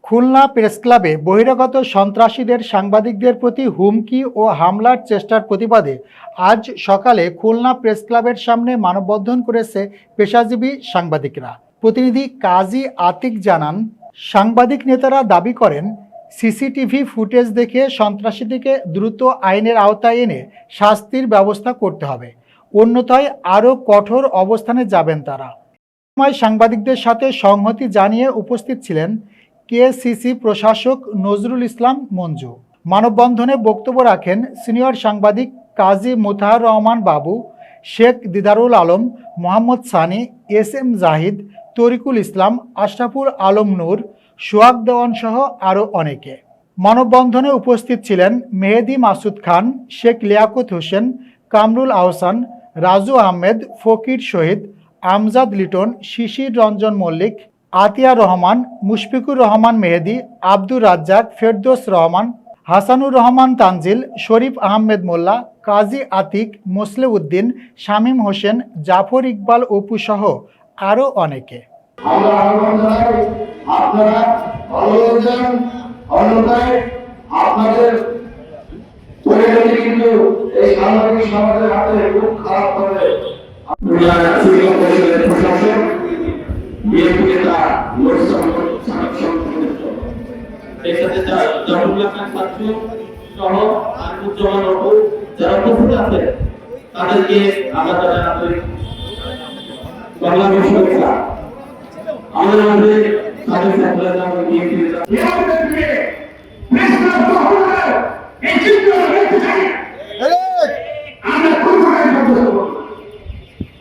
খুলনা প্রেসক্লাবে বহিরাগত সন্ত্রাসীদের সাংবাদিকদের প্রতি হুমকি ও হামলার চেষ্টার প্রতিবাদে আজ সকালে খুলনা প্রেসক্লাবের সামনে মানববন্ধন করেছে পেশাজীবী সাংবাদিকরা। প্রতিনিধি কাজী আতিক জানান, সাংবাদিক নেতারা দাবি করেন সিসিটিভি ফুটেজ দেখে সন্ত্রাসীদেরকে দ্রুত আইনের আওতায় এনে শাস্তির ব্যবস্থা করতে হবে, অন্যথায় আরও কঠোর অবস্থানে যাবেন তারা। সময় সাংবাদিকদের সাথে সংহতি জানিয়ে উপস্থিত ছিলেন কেসিসি প্রশাসক নজরুল ইসলাম মঞ্জু। মানববন্ধনে বক্তব্য রাখেন সিনিয়র সাংবাদিক কাজী মোতাহার রহমান বাবু, শেখ দিদারুল আলম, মোহাম্মদ সানি, এস.এম. জাহিদ, তরিকুল ইসলাম, আশরাফুল আলম নূর, সোহাগ দেওয়ান সহ আরও অনেকে। মানববন্ধনে উপস্থিত ছিলেন মেহেদি মাসুদ খান, শেখ লিয়াকত হোসেন, কামরুল আহসান, রাজু আহমেদ, ফকির শহীদ, আমজাদ লিটন, শিশির রঞ্জন মল্লিক, আতিয়া রহমান, মুশফিকুর রহমান মেহেদি, আব্দুর রাজ্জাক, ফেরদৌস রহমান, হাসানুর রহমান তানজিল, শরীফ আহমেদ মোল্লা, কাজী আতিক, মোসলে উদ্দিন, শামীম হোসেন, জাফর ইকবাল অপু সহ আরও অনেকে। তাদেরকে আমরা বাংলাদেশ সরকার আমাদের সাথে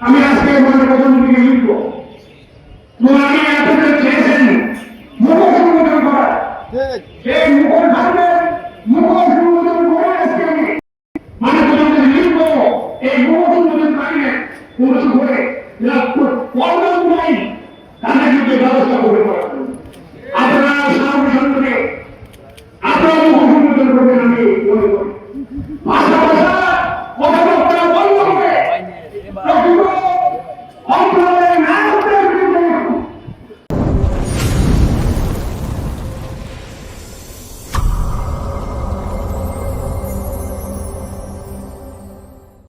আমি আজকে প্রধানমন্ত্রীকে লিখব আমি আপনাদের চেয়েছেন মুখোশ উন্মোচন করা সেই মুখোশ থাকবে মুখোশ উন্মোচন করে আজকে আমি প্রধানমন্ত্রী লিখব এই মুখোশ উন্মোচন কাটিয়ে উন্মোচন করে প্রবলেম নাই তাদের যদি ব্যবস্থা করে আপনারা সার্বজনীন আপনারা মুখোশ উন্মোচন করবেন আমি মনে করি।